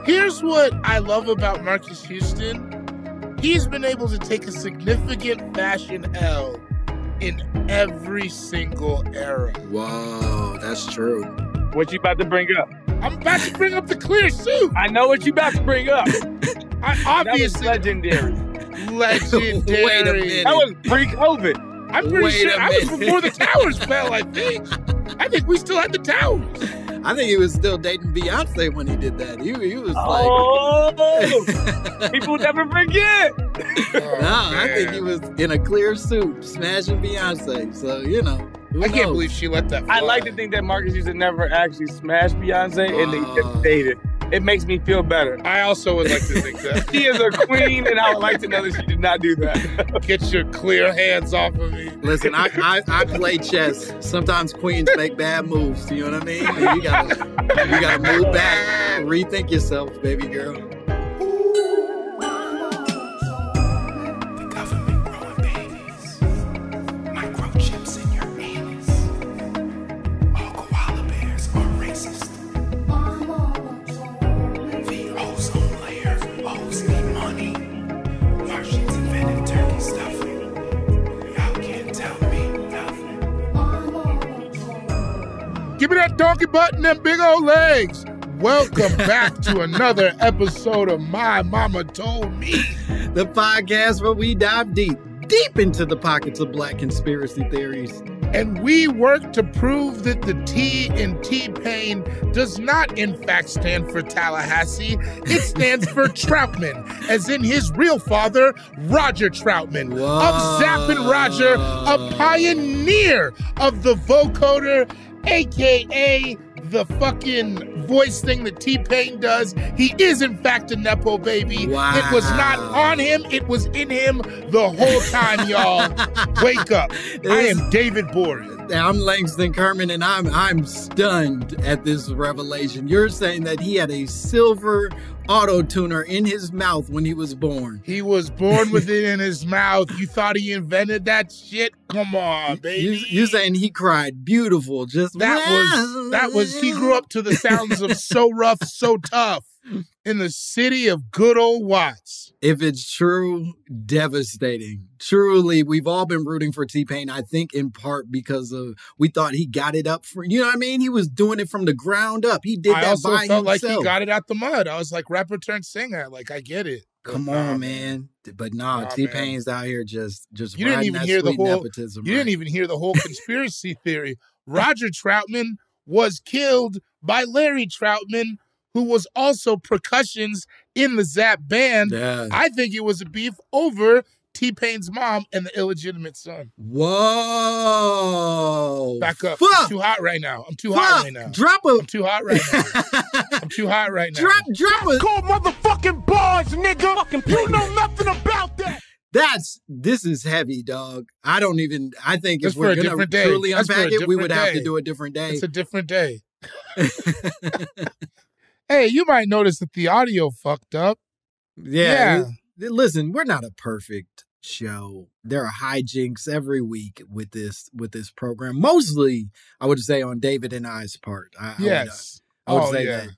Here's what I love about Marcus Houston. He's been able to take a significant fashion L in every single era. Whoa, that's true. What you about to bring up? I'm about to bring up the clear suit. I know what you about to bring up. I obviously that was legendary. Legendary. Wait a minute. That was pre-COVID. I'm pretty sure I was before the towers fell, I think. I think we still had the towers. I think he was still dating Beyonce when he did that. He was like... people never forget. I think he was in a clear suit smashing Beyonce. So, you know. I can't believe she let that fly. I like to think that Marcus used to never actually smash Beyonce and they just dated. It makes me feel better. I also would like to think that. She is a queen, and I would like to know that she did not do that. Get your clear hands off of me. Listen, I play chess. Sometimes queens make bad moves. You know what I mean? You gotta move back, rethink yourself, baby girl. Give me that donkey butt and them big old legs. Welcome back to another episode of My Mama Told Me. The podcast where we dive deep into the pockets of black conspiracy theories. And we work to prove that the T in T-Pain does not in fact stand for Tallahassee. It stands for Troutman, as in his real father, Roger Troutman. Whoa. Of Zapp and Roger, a pioneer of the vocoder, a.k.a. the fucking voice thing that T-Pain does. He is, in fact, a Nepo baby. Wow. It was not on him. It was in him the whole time, y'all. Wake up. I am David Boren. I'm Langston Kerman, and I'm stunned at this revelation. You're saying that he had a silver auto-tuner in his mouth when he was born. He was born with it in his mouth. You thought he invented that shit? Come on, baby. You saying he cried beautiful, just that was he grew up to the sounds of So Rough, So Tough in the city of good old Watts. If it's true, devastating. Truly, we've all been rooting for T-Pain, I think in part because of we thought he got it up for, you know what I mean? He was doing it from the ground up. He did that by himself. I also felt like he got it out the mud. I was like, rapper turned singer. Like, I get it. Come on, man. But T-Pain's out here just you didn't even hear the whole nepotism. You didn't even hear the whole conspiracy theory. Roger Troutman was killed by Larry Troutman, who was also percussions in the Zapp band. Yeah. I think it was a beef over T-Pain's mom and the illegitimate son. Whoa. Back up. Fuck. I'm too hot right now. I'm too hot right now. I'm too hot right now. I'm too hot right now. Drop a cold motherfucking bars, nigga. You know nothing about that. This is heavy, dog. I think if we're going to truly unpack it, we would have to do a different day. It's a different day. Hey, you might notice that the audio fucked up. Yeah. Listen, we're not a perfect show. There are hijinks every week with this program. Mostly, I would say on David and I's part. I would say that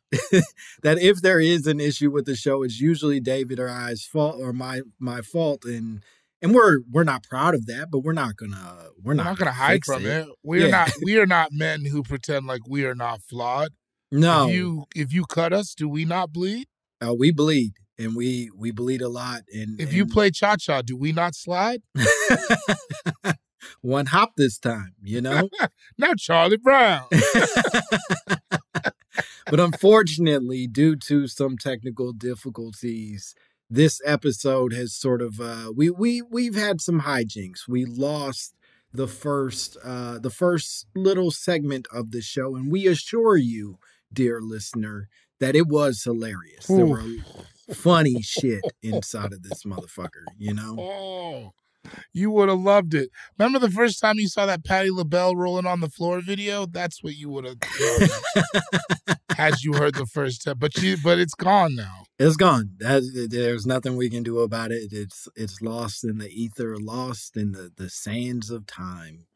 that if there is an issue with the show, it's usually David or I's fault or my fault, and we're not proud of that, but we're not gonna hide from it. We are not men who pretend like we are not flawed. No. If you cut us, do we not bleed? We bleed, and we bleed a lot. And if you play cha-cha, do we not slide? One hop this time, you know? Now Charlie Brown. But unfortunately, due to some technical difficulties, this episode has sort of we've had some hijinks. We lost the first little segment of the show, and we assure you, dear listener, that it was hilarious. Ooh. There were funny shit inside of this motherfucker, you know? Oh, you would have loved it. Remember the first time you saw that Patti LaBelle rolling on the floor video? That's what you would have done had you heard the first time. But it's gone now. It's gone. There's nothing we can do about it. It's lost in the ether, lost in the sands of time.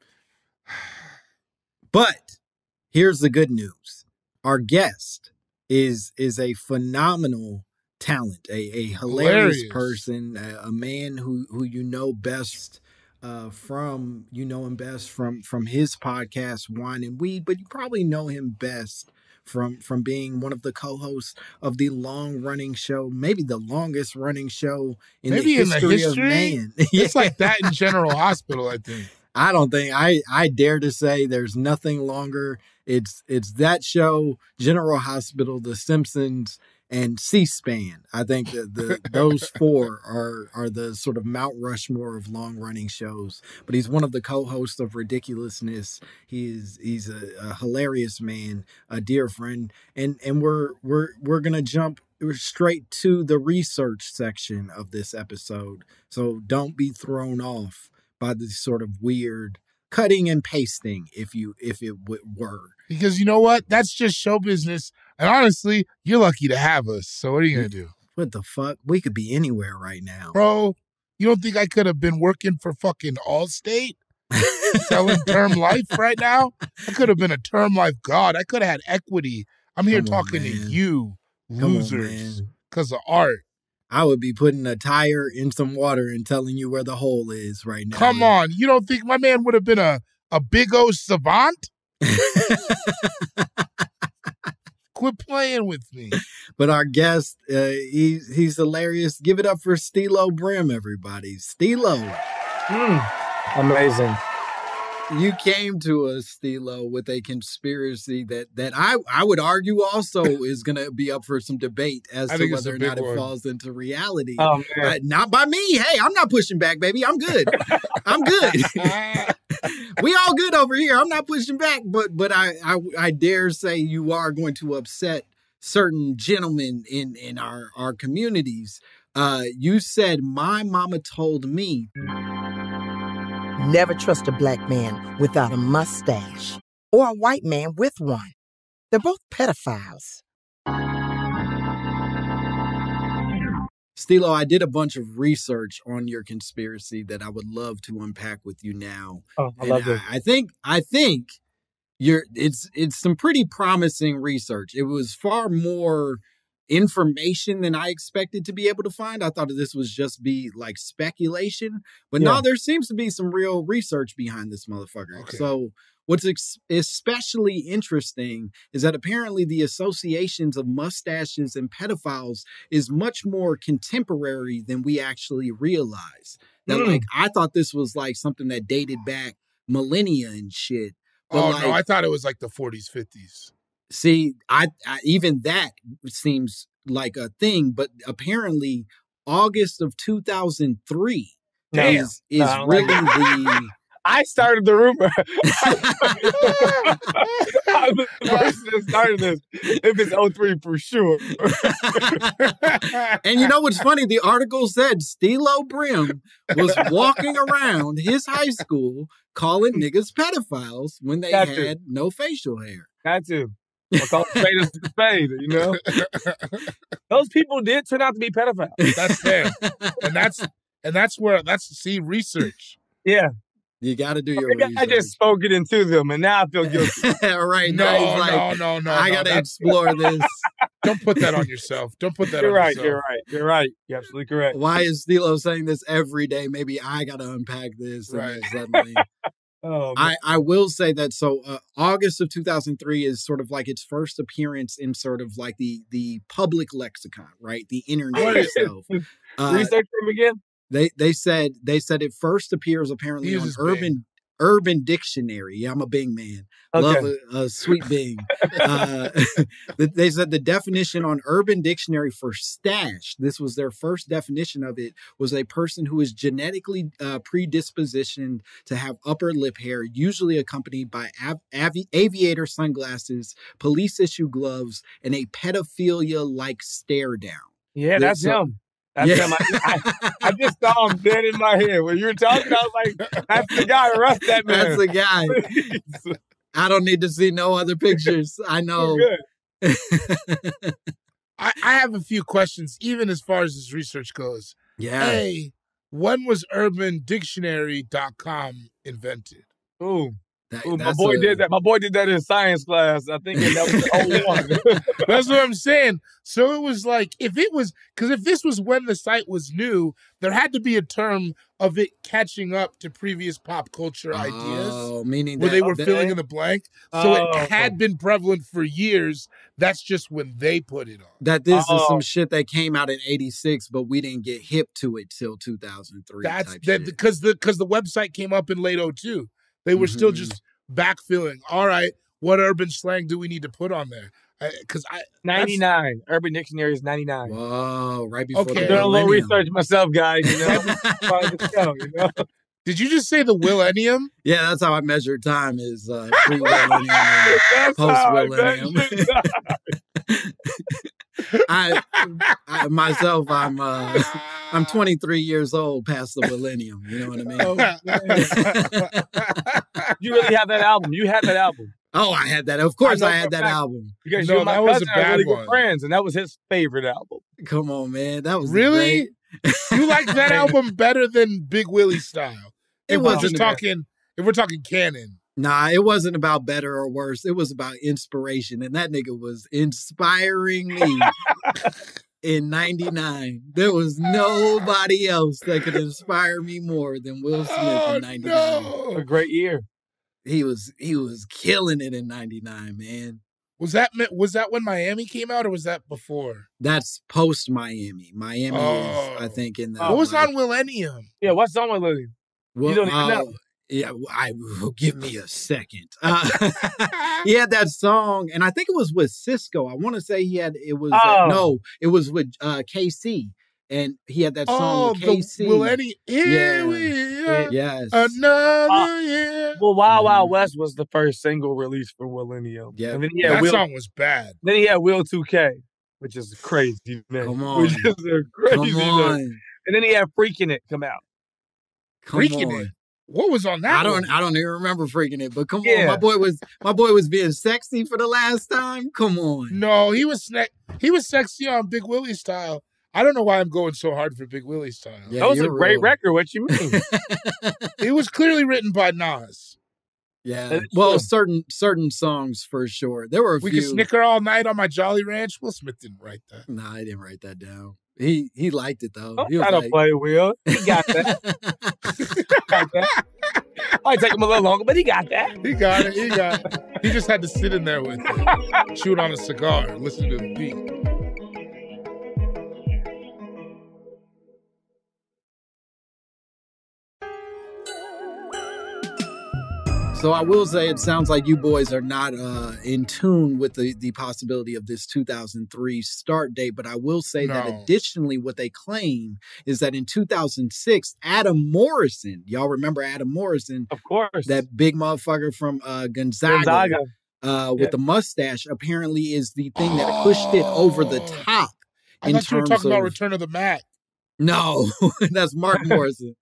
But here's the good news. Our guest is a phenomenal talent, a hilarious person, a man who you know best from his podcast Wine and Weed, but you probably know him best from being one of the co-hosts of the long-running show, maybe the longest running show in the history of man. It's like that in General Hospital, I think. I don't think I dare to say there's nothing longer. It's that show, General Hospital, The Simpsons, and C-SPAN. I think that those four are the sort of Mount Rushmore of long running shows. But he's one of the co-hosts of Ridiculousness. He's a hilarious man, a dear friend, and we're gonna jump straight to the research section of this episode. So don't be thrown off by this sort of weird cutting and pasting, if it were. Because you know what? That's just show business. And honestly, you're lucky to have us. So what are you going to do? What the fuck? We could be anywhere right now. Bro, you don't think I could have been working for fucking Allstate? Selling term life right now? I could have been a term life god. I could have had equity. I'm here talking to you, losers, because of art. I would be putting a tire in some water and telling you where the hole is right now. Come on. You don't think my man would have been a big O savant? Quit playing with me. But our guest, he's hilarious. Give it up for Steelo Brim, everybody. Steelo. Amazing. You came to us, Steelo, with a conspiracy that I would argue also is going to be up for some debate as to whether or not it falls into reality. Oh, man. Not by me. Hey, I'm not pushing back, baby. I'm good. I'm good. We all good over here. I'm not pushing back, but I dare say you are going to upset certain gentlemen in our communities. You said, my mama told me, never trust a black man without a mustache or a white man with one. They're both pedophiles. Steelo, I did a bunch of research on your conspiracy that I would love to unpack with you now. Oh, I love it. I think it's some pretty promising research. It was far more information than I expected to be able to find. I thought this was just be like speculation, but no, there seems to be some real research behind this motherfucker. Okay. So what's especially interesting is that apparently the associations of mustaches and pedophiles is much more contemporary than we actually realize. That like, I thought this was like something that dated back millennia and shit. But no, I thought it was like the 40s, 50s. See, I even that seems like a thing, but apparently August of 2003 is really the... I started the rumor. I'm the person that started this. If it's 03 for sure. And you know what's funny? The article said Steelo Brim was walking around his high school calling niggas pedophiles when they had no facial hair. Got to. I'll call spade a spade, you know? Those people did turn out to be pedophiles. That's fair. And see, research. Yeah. You got to do your research. I just spoke it into them, and now I feel guilty. Right. No. I got to explore this. Don't put that on yourself. Don't put that on yourself. You're right. You're absolutely correct. Why is Steelo saying this every day? Maybe I got to unpack this. Right. Suddenly... I will say that August of 2003 is sort of like its first appearance in sort of like the public lexicon, right? The internet itself. Research them again. They said it first appears apparently on Urban Dictionary. Yeah, I'm a Bing man. Okay. Love a sweet Bing. They said the definition on Urban Dictionary for stash, this was their first definition of it, was a person who is genetically predispositioned to have upper lip hair, usually accompanied by aviator sunglasses, police issue gloves, and a pedophilia-like stare down. Yeah, that's him. That's him. I just saw him dead in my head. When you were talking, I was like, that's the guy. Arrest that man. That's the guy. I don't need to see no other pictures. I know. I have a few questions, even as far as this research goes. Yeah. When was UrbanDictionary.com invented? Ooh. Ooh, my boy did that. My boy did that in science class. I think that was 01. That's what I'm saying. So it was like, if this was when the site was new, there had to be a term of it catching up to previous pop culture ideas. Meaning where they were filling in the blank. So it had been prevalent for years. That's just when they put it on. That this is some shit that came out in '86, but we didn't get hip to it till 2003. That's because the website came up in late 02. They were still just backfilling. All right, what urban slang do we need to put on there? 99. Urban Dictionary is 99. Whoa, right before I'm doing a little research myself, guys. You know, you know? Did you just say the millennium? Yeah, that's how I measure time is pre-millennium and post-millennium. I'm 23 years old past the millennium. You know what I mean? You really have that album. You had that album. Oh, I had that. Of course I had that album. Because you and my cousin are really good friends, and that was his favorite album. Come on, man. That was really? You liked that album better than Big Willie Style? It wasn't if we're talking canon. Nah, it wasn't about better or worse. It was about inspiration. And that nigga was inspiring me in 99. There was nobody else that could inspire me more than Will Smith in 99. No. A great year. He was killing it in 99, man. Was that when Miami came out, or was that before? That's post Miami. Miami is, I think, in the. What was on Millennium? Yeah, what's on Millennium? Well, you don't even know. Yeah, give me a second. He had that song, and I think it was with Cisco. I want to say it was with KC, and he had that song with KC. Millennium. Here we are. Yes. Another year. Well, Wild Wild West was the first single released from Millennium. Yeah, and then that song was bad. Then he had Will 2K, which is crazy, man. Come on. Which is a crazy Come on. man. And then he had Freaking It come out. Freaking It. What was on that? I don't even remember Freaking It, but come on, my boy was being sexy for the last time. Come on. No, he was sexy on Big Willie Style. I don't know why I'm going so hard for Big Willie Style. Yeah, that was a great record. What you mean? It was clearly written by Nas. Yeah. Well, certain songs for sure. There were a few. We could snicker all night on my Jolly Ranch. Will Smith didn't write that. Nah, I didn't write that down. He liked it though. He was like, play Will. He got that. Might take him a little longer, but he got that. He got it. He just had to sit in there with it, chewing on a cigar, listen to the beat. So I will say it sounds like you boys are not in tune with the possibility of this 2003 start date, but I will say that additionally what they claim is that in 2006, Adam Morrison, y'all remember Adam Morrison? Of course. That big motherfucker from Gonzaga. With the mustache apparently is the thing that pushed it over the top. I thought you were talking about Return of the Mac. No, that's Mark Morrison.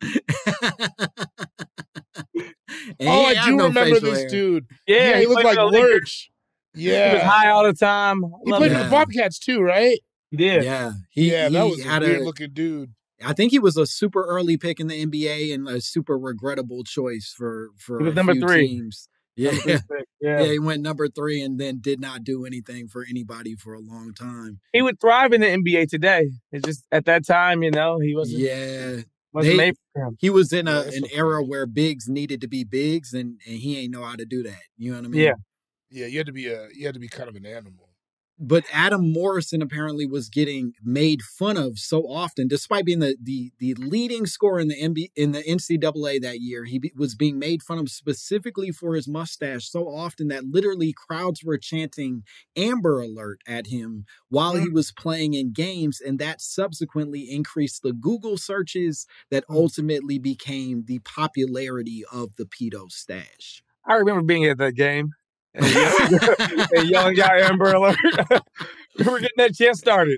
I do remember this dude. Yeah, he looked like Lurch. Yeah. He was high all the time. He played for the Bobcats too, right? He did. Yeah. That was a weird-looking dude. I think he was a super early pick in the NBA and a super regrettable choice for he was number 3. Teams. Yeah, he went number 3 and then did not do anything for anybody for a long time. He would thrive in the NBA today. It's just at that time, he wasn't. Yeah. Wasn't made for him. He was in an era where bigs needed to be bigs, and he ain't know how to do that. You know what I mean? Yeah. You had to be kind of an animal. But Adam Morrison apparently was getting made fun of so often, despite being the leading scorer in the NCAA that year. He was being made fun of specifically for his mustache so often that literally crowds were chanting Amber Alert at him while he was playing in games, and that subsequently increased the Google searches that ultimately became the popularity of the pedo stash. I remember being at that game. And yelling out Amber Alert. We were getting that chant started.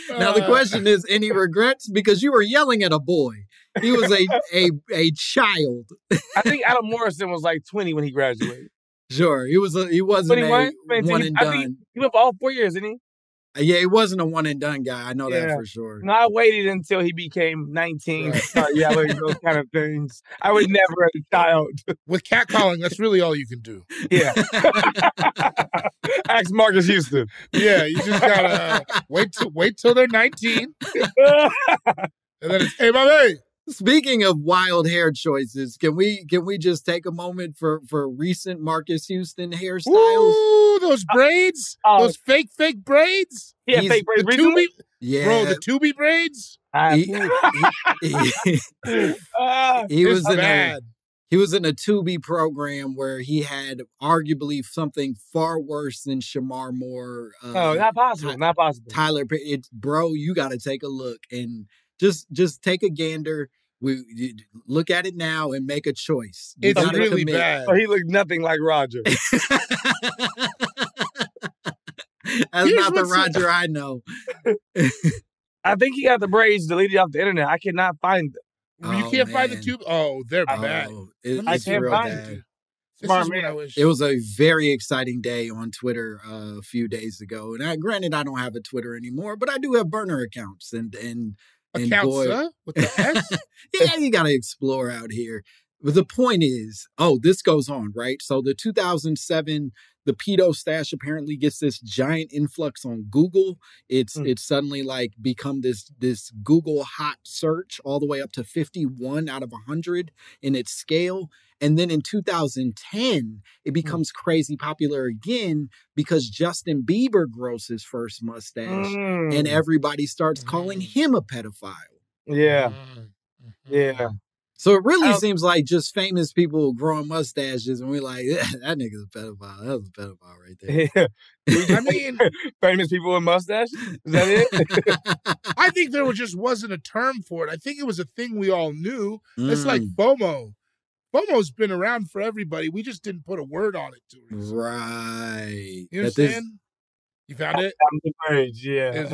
Now the question is, any regrets? Because you were yelling at a boy. He was a child. I think Adam Morrison was like 20 when he graduated. Sure, he wasn't 21, one and done. He went for all 4 years, didn't he? Yeah, he wasn't a one and done guy. I know that for sure. No, I waited until he became 19 to start yelling those kind of things. I would never as a child. With catcalling, that's really all you can do. Yeah. Ask Marcus Houston. Yeah, you just gotta wait till they're 19. And then it's, hey, my man. Speaking of wild hair choices, can we just take a moment for recent Marcus Houston hairstyles? Ooh, those braids, those fake braids. Yeah, fake braids. Bro, the Tubi braids. He was in a Tubi program where he had arguably something far worse than Shamar Moore. Not possible. Tyler, bro, you got to take a look and just take a gander. You look at it now and make a choice. It's really bad. Oh, he looked nothing like Roger. That's not the Roger I know. I think he got the braids deleted off the internet. I cannot find them. You can't find the tube. Oh, they're bad. I can't find it. Smart man. It was a very exciting day on Twitter a few days ago. And granted, I don't have a Twitter anymore, but I do have burner accounts. And accounts, boy, with the S? Yeah, you got to explore out here. But the point is, this goes on, right? So the 2007, the pedo stash apparently gets this giant influx on Google. It's suddenly like become this Google hot search all the way up to 51 out of 100 in its scale. And then in 2010, it becomes crazy popular again because Justin Bieber grows his first mustache and everybody starts calling him a pedophile. Yeah. Yeah. So it really seems like just famous people growing mustaches, and we're like, that nigga's a pedophile. That was a pedophile right there. Yeah. I mean, famous people with mustaches? Is that it? I think there just wasn't a term for it. I think it was a thing we all knew. It's like FOMO. FOMO's been around for everybody. We just didn't put a word on it too recently. Right. You understand? You found it? Yeah.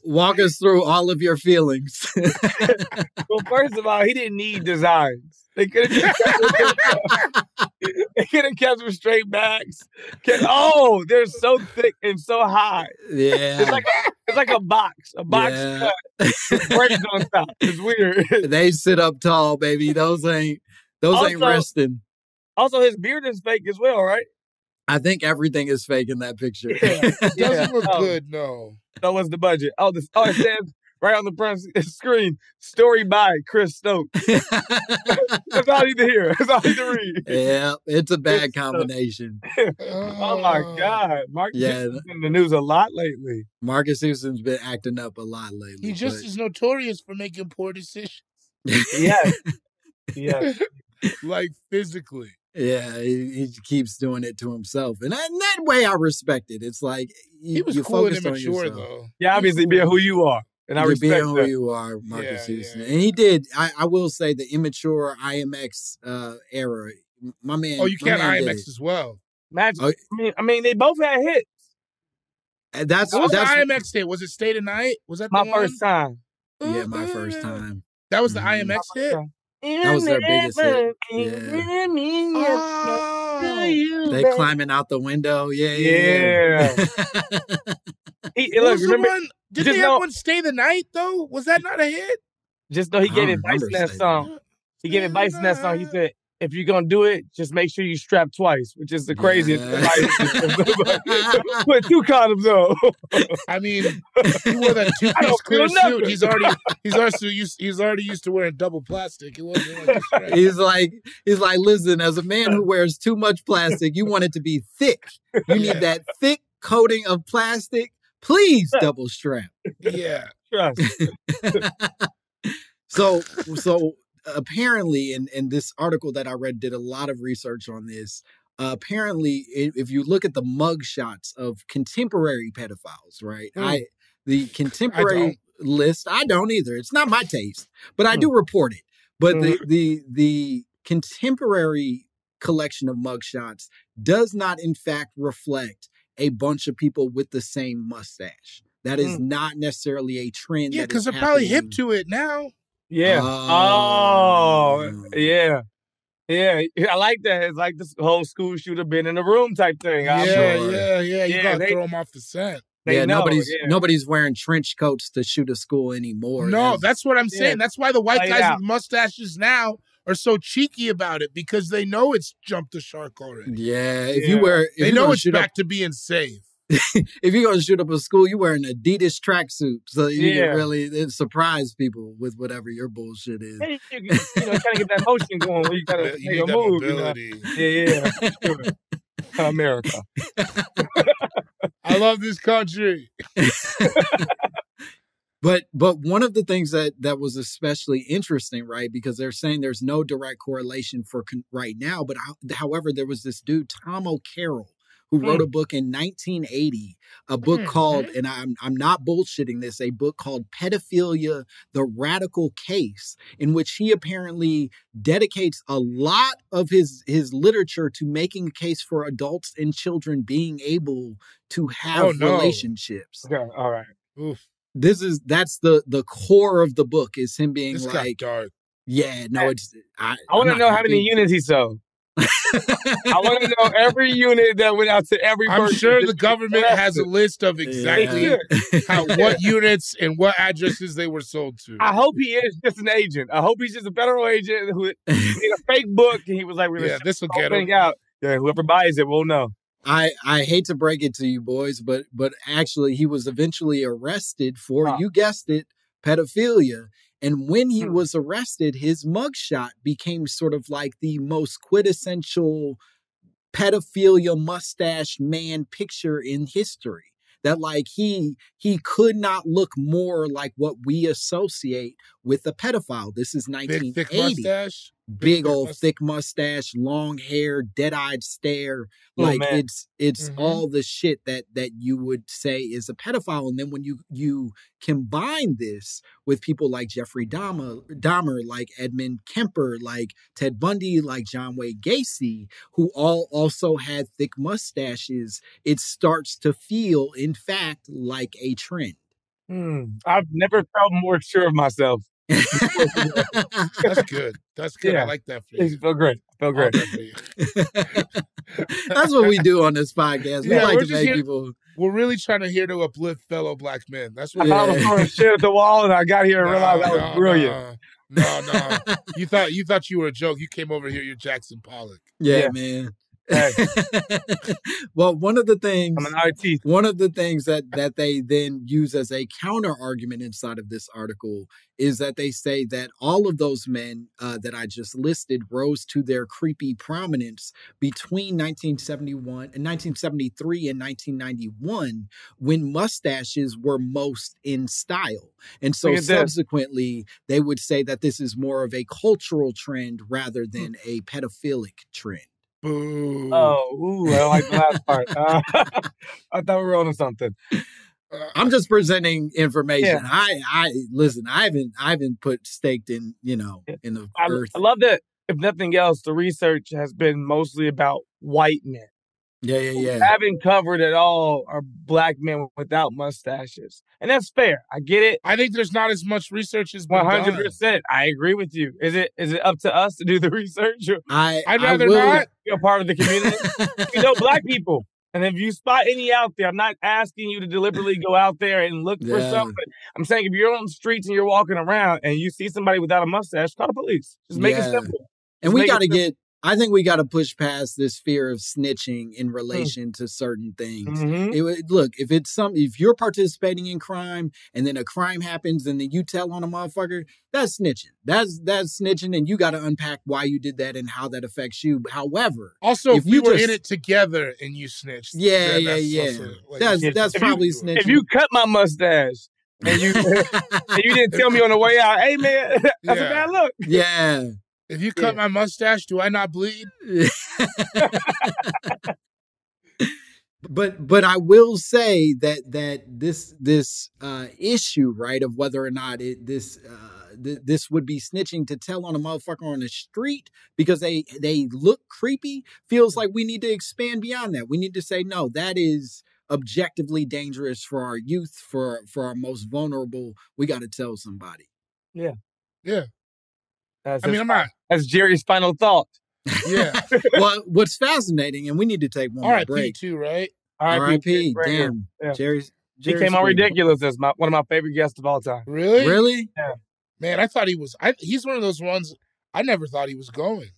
Walk us through all of your feelings. Well, first of all, he didn't need designs. They could have kept them straight backs. They're so thick and so high. Yeah. It's like a box cut. Braids on top. It's weird. They sit up tall, baby. Those ain't resting. Also, his beard is fake as well, right? I think everything is fake in that picture. Yeah. It doesn't look good, no. So what's the budget? It says right on the front screen, story by Chris Stokes. That's all I need to hear. That's all I need to read. Yeah, it's a bad combination. Oh my God. Marcus Houston's been in the news a lot lately. Marcus Houston's been acting up a lot lately. He just is notorious for making poor decisions. Yes. Like physically. Yeah, he keeps doing it to himself. And that way I respect it. It's like he was cool and immature, though. Yeah, obviously being who you are. And I respect being who you are, Marcus Houston. And he did, I will say, the immature IMX era. My man. Oh, you can't IMX as well. Imagine. I mean, they both had hits. What was the IMX hit? Was it Stay the Night? Was that my first time? Yeah, my first time. That was the IMX hit? That was their biggest hit. Yeah. They climbing out the window. Yeah. Did they have one Stay the Night, though? Was that not a hit? Just know he gave advice in that song. He gave advice in that song. He said, if you're going to do it, just make sure you strap twice, which is the craziest advice. Put 2 condoms on. I mean, he wore that 2-piece clear suit. He's already used to wearing double plastic. It wasn't like a strap. He's like, listen, as a man who wears too much plastic, you want it to be thick. You need that thick coating of plastic. Please double strap. Yeah. So apparently, in this article that I read, did a lot of research on this. Apparently, if you look at the mug shots of contemporary pedophiles, right? The contemporary list, I don't either. It's not my taste, but I do report it. But the contemporary collection of mug shots does not, in fact, reflect a bunch of people with the same mustache. That is not necessarily a trend. Yeah, because they're probably hip to it now. Yeah. Yeah. Yeah, I like that. It's like this whole school shooter been in the room type thing. Yeah. You gotta throw them off the scent. Nobody's wearing trench coats to shoot a school anymore. No, that's what I'm saying. That's why the white guys with mustaches now are so cheeky about it, because they know it's jumped the shark already. Yeah, they know it's back to being safe. If you're gonna shoot up a school, you wear an Adidas tracksuit, so you can really surprise people with whatever your bullshit is. Hey, you know, kind of get that motion going where you gotta make a move. Mobility. Yeah. America. I love this country. But one of the things that was especially interesting, right? Because they're saying there's no direct correlation for right now, but however, there was this dude, Tom O'Carroll, who wrote a book in 1980, a book called, and I'm not bullshitting this, a book called Pedophilia, The Radical Case, in which he apparently dedicates a lot of his literature to making a case for adults and children being able to have relationships. Okay, all right. Oof. That's the core of the book, is him being this like, got dark. Yeah, no, it's I want to know how many units he sold. I want to know every unit that went out to every person. I'm sure the government has a list of exactly what units and what addresses they were sold to. I hope he is just an agent. I hope he's just a federal agent who made a fake book and he was like, this will get him out. Yeah, whoever buys it will know. I hate to break it to you boys, but actually he was eventually arrested for, you guessed it, pedophilia. And when he was arrested, his mugshot became sort of like the most quintessential pedophilia mustache man picture in history. That like he could not look more like what we associate with a pedophile. This is 1980. Thick mustache? Big old thick mustache, long hair, dead-eyed stare. Like it's all the shit that you would say is a pedophile. And then when you combine this with people like Jeffrey Dahmer, like Edmund Kemper, like Ted Bundy, like John Wayne Gacy, who all also had thick mustaches, it starts to feel, in fact, like a trend. I've never felt more sure of myself. That's good. That's good. Yeah. I like that for you. Feel great. Feel great. That's what we do on this podcast. We like to make people. We're really trying to here to uplift fellow black men. That's what I was throwing shit at the wall, and I got here and realized that was brilliant. No. You thought you were a joke. You came over here. You're Jackson Pollock. Yeah. Man. Hey. Well, one of the things that they then use as a counter argument inside of this article is that they say that all of those men that I just listed rose to their creepy prominence between 1973 and 1991, when mustaches were most in style. And so subsequently, they would say that this is more of a cultural trend rather than a pedophilic trend. Boo. Oh, I like the last part. I thought we were on to something. I'm just presenting information. Yeah. I listen. I haven't put staked in, in the earth. I love that. If nothing else, the research has been mostly about white men. Yeah. Haven't covered at all are black men without mustaches, and that's fair. I get it. I think there's not as much research as 100%. I agree with you. Is it up to us to do the research? I'd rather not be a part of the community. Black people, and if you spot any out there, I'm not asking you to deliberately go out there and look for something. I'm saying if you're on the streets and you're walking around and you see somebody without a mustache, call the police. Just make it simple. And we got to I think we got to push past this fear of snitching in relation to certain things. Look, if you're participating in crime and then a crime happens and then you tell on a motherfucker, that's snitching. That's snitching, and you got to unpack why you did that and how that affects you. However, also if we were in it together and you snitched, that's probably snitching. If you cut my mustache and you didn't tell me on the way out, hey man, that's a bad look. Yeah. If you cut my mustache, do I not bleed? But I will say that this issue, right, of whether or not this would be snitching to tell on a motherfucker on the street because they look creepy, feels like we need to expand beyond that. We need to say, no, that is objectively dangerous for our youth, for our most vulnerable. We got to tell somebody. Yeah. I'm not. That's Jerry's final thought. Yeah. Well, what's fascinating, and we need to take one more break. too, right? R.I.P. Damn. Yeah. Jerry He came on Ridiculousness, one of my favorite guests of all time. Really? Really? Yeah. Man, I thought he was. He's one of those ones. I never thought he was going.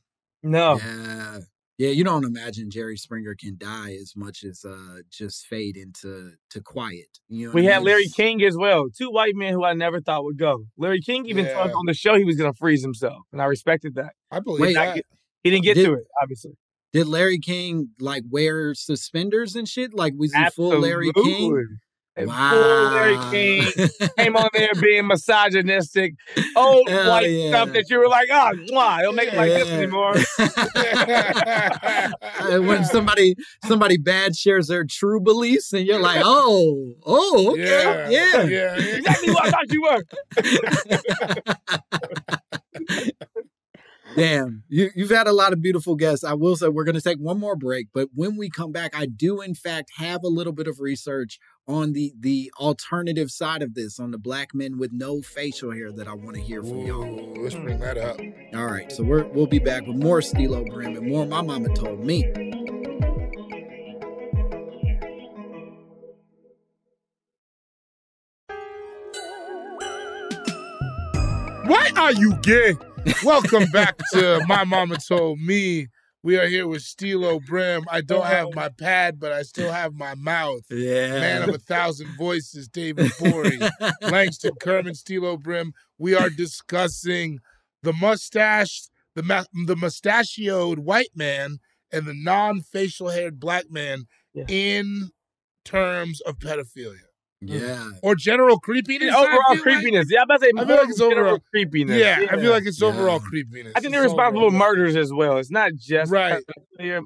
No. Yeah. Yeah, you don't imagine Jerry Springer can die as much as just fade into quiet. You know we had I mean? Larry King as well. Two white men who I never thought would go. Larry King even talked on the show he was going to freeze himself, and I respected that. I believe that. He didn't get to it, obviously. Did Larry King like wear suspenders and shit? Like was he full Larry King? Wow. Full Larry King came on there being misogynistic, old white stuff that you were like, oh, mwah, don't make it like this anymore. When somebody bad shares their true beliefs, and you're like, oh, okay, yeah. Exactly what I thought you were. Damn, you've had a lot of beautiful guests. I will say we're going to take one more break, but when we come back, I do in fact have a little bit of research on the alternative side of this, on the black men with no facial hair that I want to hear from y'all. Let's bring that up. All right, so we'll be back with more Steelo Brim and more My Mama Told Me. Why are you gay? Welcome back to My Mama Told Me. We are here with Steelo Brim. I don't have my pad, but I still have my mouth. Yeah. Man of 1,000 voices, David Bory. Langston Kerman, Steelo Brim. We are discussing the mustache, the mustachioed white man and the non-facial haired black man in terms of pedophilia. Yeah. Or general creepiness. Overall creepiness. I'm about to say I feel like it's overall creepiness. Yeah, I feel like it's overall creepiness. I think they're responsible for murders as well. It's not just right. Yeah.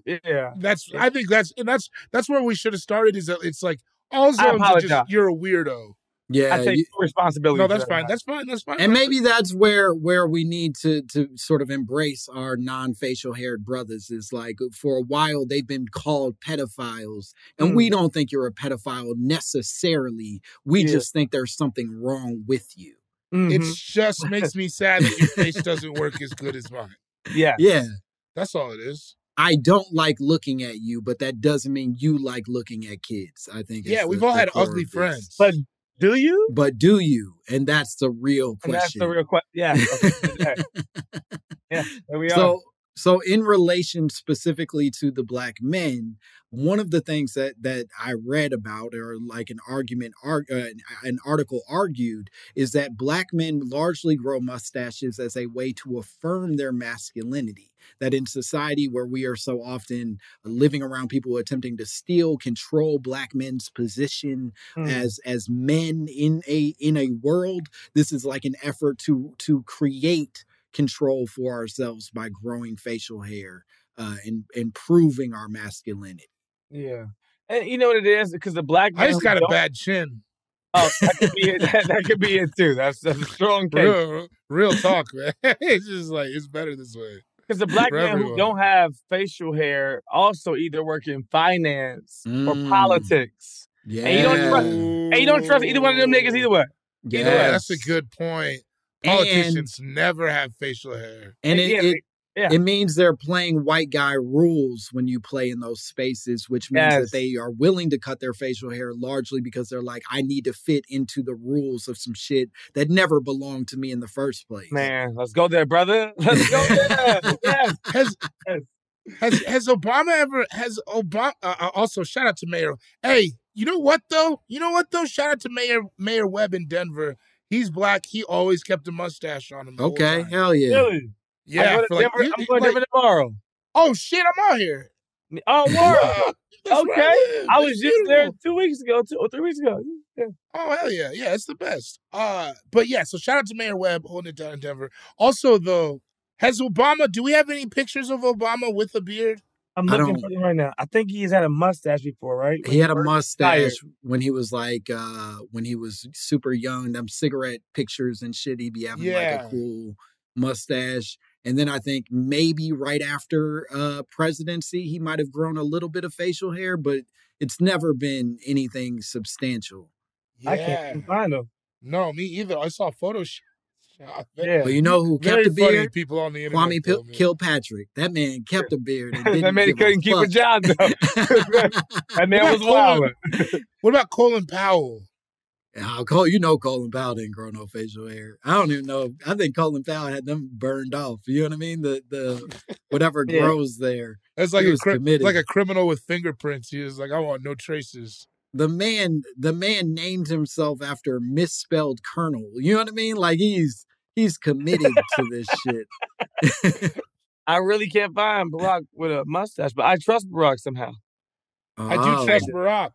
I think that's where we should have started. Is that it's like all zones are just you're a weirdo. Yeah, I take responsibility. No, that's fine. That's fine. That's fine. And maybe that's where we need to sort of embrace our non-facial haired brothers. Is like for a while they've been called pedophiles, and we don't think you're a pedophile necessarily. We just think there's something wrong with you. It just makes me sad that your face doesn't work as good as mine. Yeah. That's all it is. I don't like looking at you, but that doesn't mean you like looking at kids. I think. We've all had ugly friends, but. Do you? But do you? And that's the real question. And that's the real question. Yeah. Yeah, there we are. So in relation specifically to the black men, one of the things that I read about, or like an article argued, is that black men largely grow mustaches as a way to affirm their masculinity. That in society where we are so often living around people attempting to steal, control black men's position as men in a world, this is like an effort to create control for ourselves by growing facial hair and proving our masculinity. Yeah. And you know what it is? Because the black man I just got a bad chin. Oh, that could be it. That could be it too. That's a strong case. Real talk, man. It's just like it's better this way. Because the black men who don't have facial hair also either work in finance or politics. Yeah. And you don't trust either one of them niggas either way. Yeah, that's a good point. Politicians never have facial hair. And it means they're playing white guy rules when you play in those spaces, which means that they are willing to cut their facial hair largely because they're like, I need to fit into the rules of some shit that never belonged to me in the first place. Man, let's go there, brother. Let's go there. Yes. Has Obama also shout out to Mayor. Hey, you know what though? Shout out to Mayor Webb in Denver. He's black. He always kept a mustache on him. Okay, hell yeah. Really? Yeah. I'm going to Denver tomorrow. Oh, shit, I'm out here. Oh, wow. Okay. I was just there 2 weeks ago, 2 or 3 weeks ago. Yeah. Oh, hell yeah. Yeah, it's the best. But yeah, so shout out to Mayor Webb holding it down in Denver. Also, though, do we have any pictures of Obama with a beard? I'm looking for him right now. I think he's had a mustache before, right? He had a mustache when he was like, when he was super young, them cigarette pictures and shit, he'd be having like a cool mustache. And then I think maybe right after presidency, he might have grown a little bit of facial hair, but it's never been anything substantial. Yeah. I can't find him. No, me either. I saw photos. Yeah. But you know who kept a beard? People on the internet. Kwame Kilpatrick. That man kept a beard. And didn't that man couldn't keep a job, though. That man was wild. What about Colin Powell? Colin Powell didn't grow no facial hair. I don't even know. I think Colin Powell had them burned off. You know what I mean? The whatever grows there. That's like like a criminal with fingerprints. He was like, I want no traces. The man named himself after misspelled colonel. You know what I mean? Like he's committed to this shit. I really can't find Barack with a mustache, but I trust Barack somehow. I do trust Barack.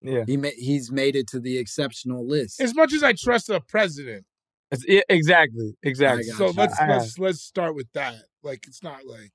Yeah, he's made it to the exceptional list. As much as I trust a president. Exactly. So let's start with that. Like, it's not like,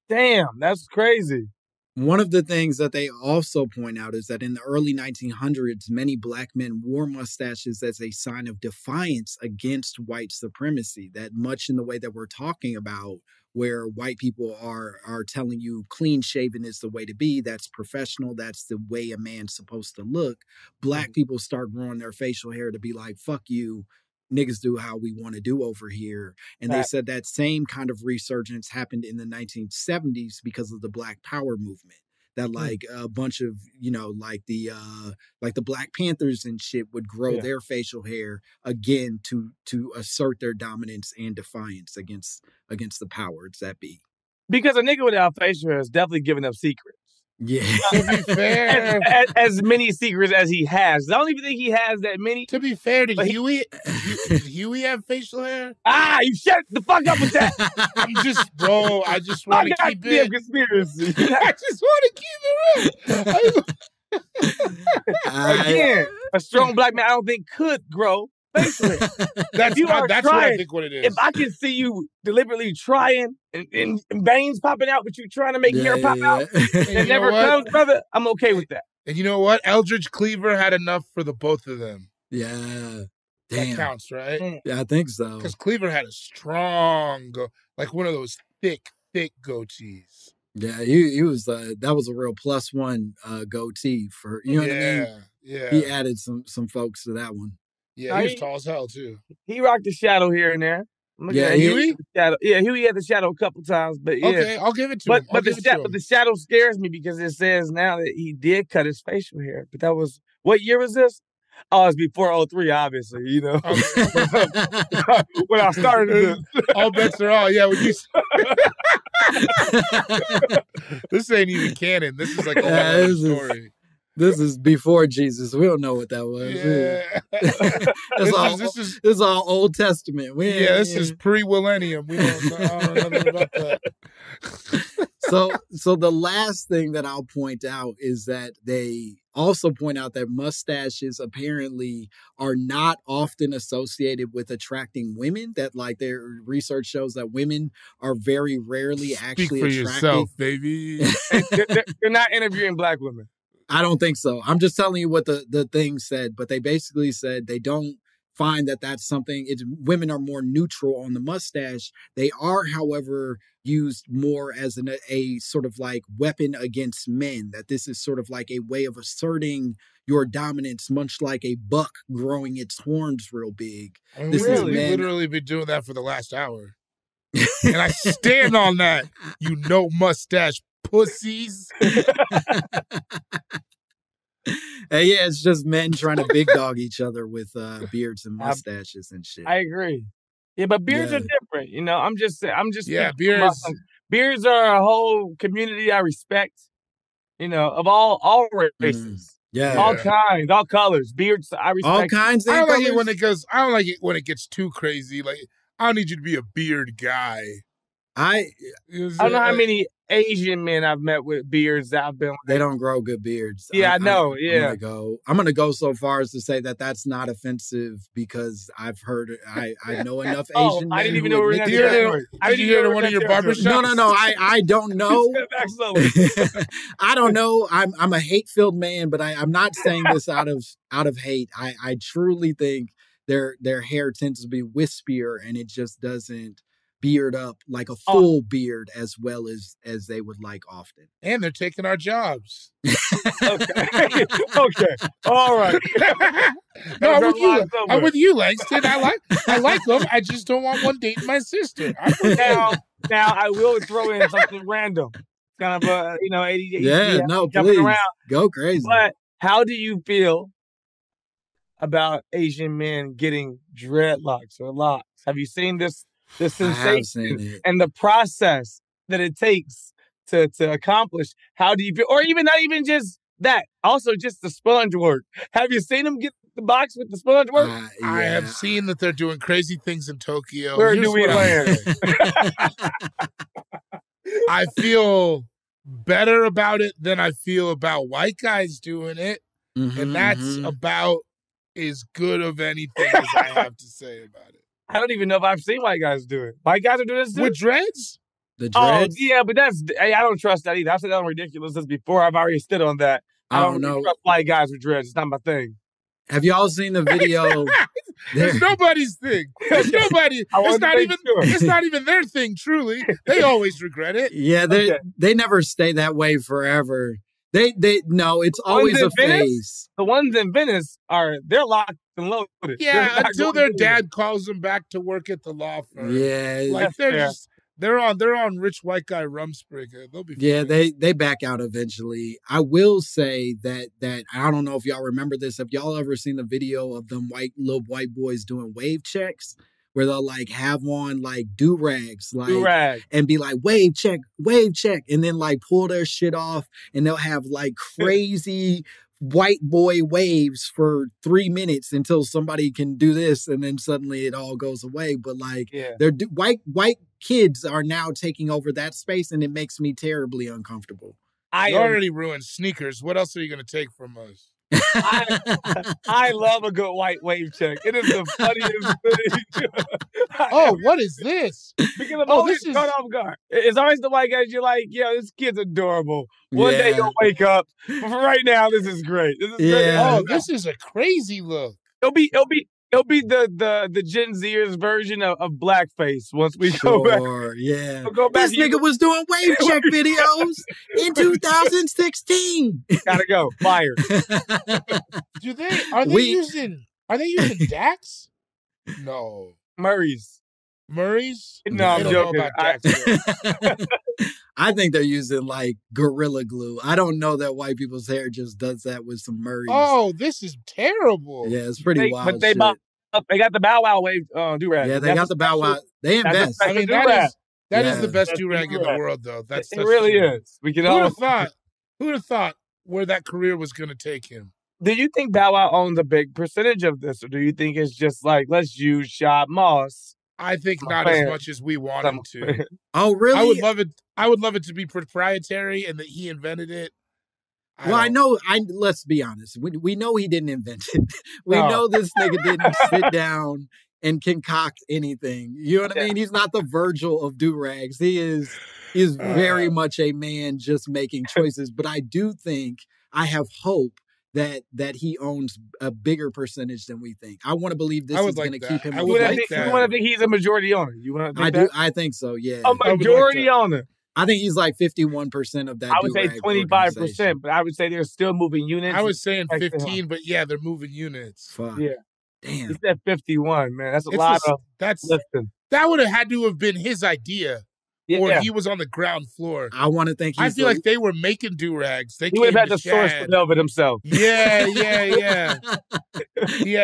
damn, that's crazy. One of the things that they also point out is that in the early 1900s, many black men wore mustaches as a sign of defiance against white supremacy. That much in the way that we're talking about, where white people are telling you clean shaven is the way to be, that's professional, that's the way a man's supposed to look. Black people start growing their facial hair to be like, fuck you, niggas do how we want to do over here. And they said that same kind of resurgence happened in the 1970s because of the Black Power movement. That like a bunch of, like the Black Panthers and shit would grow their facial hair again to assert their dominance and defiance against the powers that be. Because a nigga without facial hair is definitely giving up secrets. Yeah. To be fair. As many secrets as he has. I don't even think he has that many. To be fair, did Huey have facial hair? You shut the fuck up with that. I just want to keep it. Conspiracy. I just want to keep it real. Again, a strong black man I don't think could grow facial hair. That's what I think what it is. If I can see you deliberately trying and veins popping out, but you trying to make hair pop out, it never comes, brother, I'm okay with that. And you know what? Eldridge Cleaver had enough for the both of them. Yeah. Damn. That counts, right? Yeah, I think so. Because Cleaver had a strong, like one of those thick goatees. Yeah, he was. That was a real +1 goatee for, you know what I mean? Yeah. He added some folks to that one. Yeah, he was tall as hell, too. He rocked the shadow here and there. Huey? Huey had the shadow a couple times, but yeah. Okay, I'll give it to him. But the shadow scares me because it says now that he did cut his facial hair. But that was, what year was this? Oh, it's before 2003, obviously, Okay. When I started this. All bets are off. Yeah, when you... This ain't even canon. This is like a whole story. This is before Jesus. We don't know what that was. Yeah. This is all Old Testament. This is pre-millennium. We don't know nothing about that. So the last thing that I'll point out is that they also point out that mustaches apparently are not often associated with attracting women. That like their research shows that women are very rarely actually attracted. Speak for yourself, baby. They're not interviewing black women. I don't think so. I'm just telling you what the thing said, but they basically said they don't find that that's something. Women are more neutral on the mustache. They are, however, used more as a sort of like weapon against men, that this is sort of like a way of asserting your dominance, much like a buck growing its horns real big. We've literally been doing that for the last hour. And I stand on that, mustache pussies. Yeah, it's just men trying to big dog each other with beards and mustaches and shit. I agree. Yeah, but beards are different. I'm just beards are a whole community I respect. Of all races. Yeah, all kinds, all colors. Beards, I respect. All kinds. I don't like it when it goes. I don't like it when it gets too crazy. Like, I don't need you to be a beard guy. I don't know how many Asian men I've met with beards that I've been like, they don't grow good beards. Yeah, I know. I'm gonna go so far as to say that that's not offensive because I've heard I know enough Asian men. I didn't even know we were in that. Did you hear one of your barbershops? No. I don't know. I don't know. I'm a hate-filled man, but I'm not saying this out of hate. I truly think their hair tends to be wispier and it just doesn't beard up like a full beard as well as they would like often. And they're taking our jobs. Okay. All right. No, I'm with you, Langston. I like them. I just don't want one dating my sister. Now I will throw in something random. Kind of a, please around. Go crazy. But how do you feel about Asian men getting dreadlocks or locks? Have you seen this sensation and the process that it takes to accomplish? How do you feel? Or even not even just that. Also, just the sponge work. Have you seen them get the box with the sponge work? I have seen that they're doing crazy things in Tokyo. Where do we land? I feel better about it than I feel about white guys doing it. And that's about as good of anything as I have to say about it. I don't even know if I've seen white guys do it. White guys are doing this too? With dreads? The dreads? Oh, yeah, but I don't trust that either. I've said that on Ridiculousness before. I've already stood on that. I don't know. Trust white guys with dreads. It's not my thing. Have y'all seen the video? It's nobody's thing. It's nobody. It's not even their thing, truly. They always regret it. Yeah, they never stay that way forever. No, it's always a phase. The ones in Venice they're locked and loaded. Yeah, until their dad calls them back to work at the law firm. Yeah. Like they're on rich white guy Rumspringa. They'll be fine. Yeah, they back out eventually. I will say that I don't know if y'all remember this. Have y'all ever seen the video of them little white boys doing wave checks? Where they'll like have on like durags, and be like wave check, and then like pull their shit off, and they'll have like crazy white boy waves for 3 minutes until somebody can do this, and then suddenly it all goes away. But like, they're white kids are now taking over that space, and it makes me terribly uncomfortable. You already ruined sneakers. What else are you going to take from us? I love a good white wave check. It is the funniest thing. Oh, what is this? Because I'm always caught off guard. It's always the white guys. You're like, yo, this kid's adorable. One day you'll wake up. But for right now, this is great. This is great. Oh, this is a crazy look. It'll be the Gen Zers version of blackface once we go back. Yeah. We'll go back. This nigga was doing wave check videos in 2016. Gotta go. Fired. Are they using Dax? No. Murray's? No, I'm joking. I think they're using like Gorilla Glue. I don't know that white people's hair just does that with some Murray's. Oh, this is terrible. Yeah, it's pretty wild. But they got the Bow Wow wave durag. Yeah, they got the Bow Wow. They invest. I mean, that is the best durag in the world, though. It really is. We can all. Who would have thought where that career was going to take him? Do you think Bow Wow owns a big percentage of this, or do you think it's just like, let's use Shad Moss? I think not as much as we want him to. Oh, really? I would love it to be proprietary and that he invented it. Let's be honest. We know he didn't invent it. We know this nigga didn't sit down and concoct anything. You know what I mean? He's not the Virgil of durags. He is very much a man just making choices. But I do think, I have hope that he owns a bigger percentage than we think. I want to believe this is going to keep him. You want to think he's a majority owner? I think so. Yeah, a majority owner. I think he's like 51% of that. I would say 25%, but I would say they're still moving units. I was saying 15, but yeah, they're moving units. Fuck. Yeah, damn. He said 51, man. That's a lot of. That would have had to have been his idea. Yeah, or he was on the ground floor. I want to think. I feel like they were making durags. He would have had to source the velvet himself. Yeah. Yeah,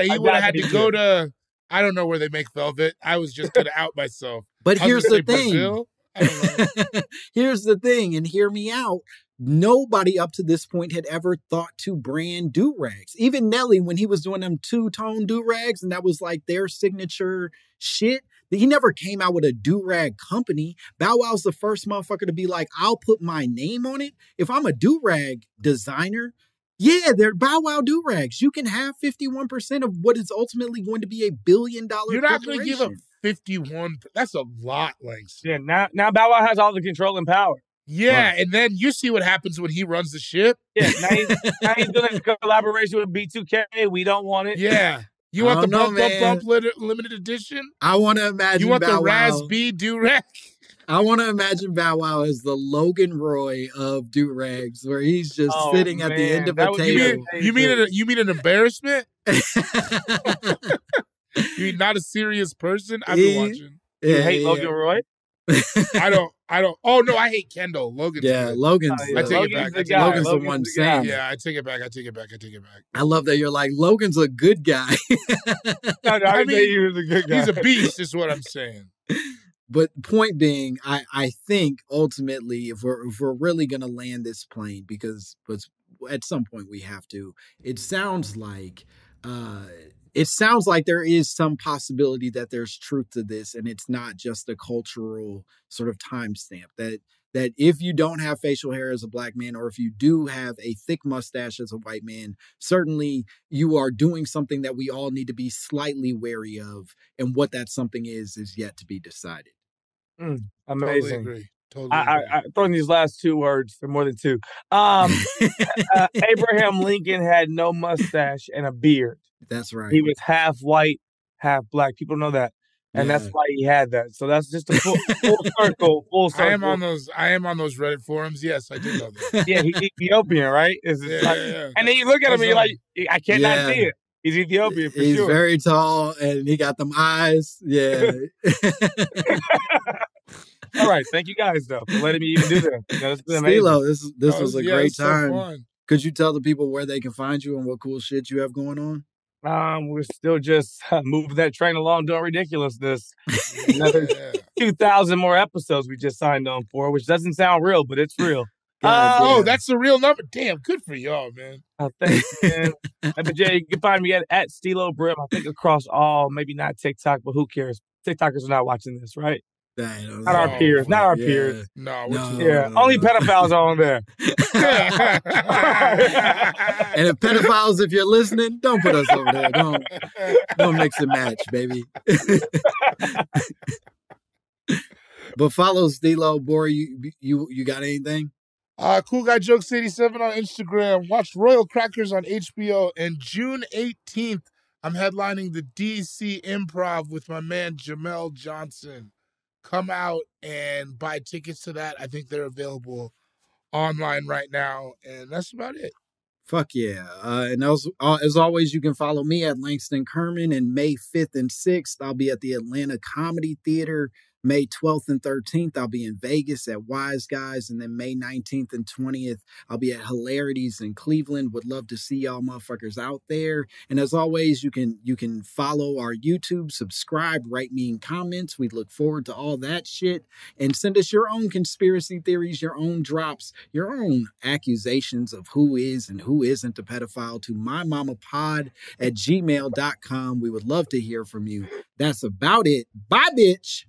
he would have had to go to. I don't know where they make velvet. I was just gonna out myself. But here's the thing. Brazil? I don't know. Here's the thing, and hear me out. Nobody up to this point had ever thought to brand durags. Even Nelly, when he was doing them two-tone durags, and that was like their signature shit. He never came out with a durag company. Bow Wow's the first motherfucker to be like, I'll put my name on it. If I'm a durag designer, yeah, they're Bow Wow durags. You can have 51% of what is ultimately going to be $1 billion. You're not going to give up 51. That's a lot, Langston. Yeah, now Bow Wow has all the control and power. Yeah, and then you see what happens when he runs the ship. Yeah, now he's doing a collaboration with B2K. We don't want it. Yeah. You want the bump limited edition? I want to imagine. You want Bow the Raz Wow. B durag? I want to imagine Bow Wow as the Logan Roy of durags, where he's just sitting at the end of a table. You mean an embarrassment? You're not a serious person? I've been watching. You hate Logan Roy? I don't. Oh no, I hate Kendall. Logan's good. Logan's. I take it back. Logan's the one saying. Yeah, I take it back. I love that you're like, Logan's a good guy. I mean, he was a good guy. He's a beast, is what I'm saying. But point being, I think ultimately, if we're really gonna land this plane, because at some point we have to. It sounds like there is some possibility that there's truth to this, and it's not just a cultural sort of timestamp. That if you don't have facial hair as a black man, or if you do have a thick mustache as a white man, certainly you are doing something that we all need to be slightly wary of, and what that something is yet to be decided. Amazing. Totally agree. I throw in these last two words. They're more than two. Abraham Lincoln had no mustache and a beard. That's right. He was half white, half black. People know that. And that's why he had that. So that's just a full circle. Full circle. I am on those Reddit forums. Yes, I do know that. Yeah, he's Ethiopian, right? Yeah. And then you look at him and you're like, I cannot see it. He's Ethiopian for sure. He's very tall and he got them eyes. Yeah. All right. Thank you guys, though, for letting me even do that. That's been amazing. Steelo, this was a great time. So fun. Could you tell the people where they can find you and what cool shit you have going on? We're still just moving that train along doing Ridiculousness. Another 2,000 more episodes we just signed on for, which doesn't sound real, but it's real. That's the real number. Damn, good for y'all, man. Thanks, man. But Jay, you can find me at Steelo Brim. I think across all, maybe not TikTok, but who cares? TikTokers are not watching this, right? Not our peers. No. Only pedophiles are on there. And if pedophiles, if you're listening, don't put us over there. Don't mix and match, baby. But follow Steelo. Boy, you got anything? Cool Guy Jokes 87 on Instagram. Watch Royal Crackers on HBO. And June 18th, I'm headlining the DC Improv with my man Jamel Johnson. Come out and buy tickets to that. I think they're available online right now. And that's about it. Fuck yeah. And as always, you can follow me at Langston Kerman. And May 5th and 6th, I'll be at the Atlanta Comedy Theater. May 12th and 13th, I'll be in Vegas at Wise Guys. And then May 19th and 20th, I'll be at Hilarities in Cleveland. Would love to see y'all motherfuckers out there. And as always, you can follow our YouTube, subscribe, write me in comments. We look forward to all that shit. And send us your own conspiracy theories, your own drops, your own accusations of who is and who isn't a pedophile to mymommapod@gmail.com. We would love to hear from you. That's about it. Bye, bitch.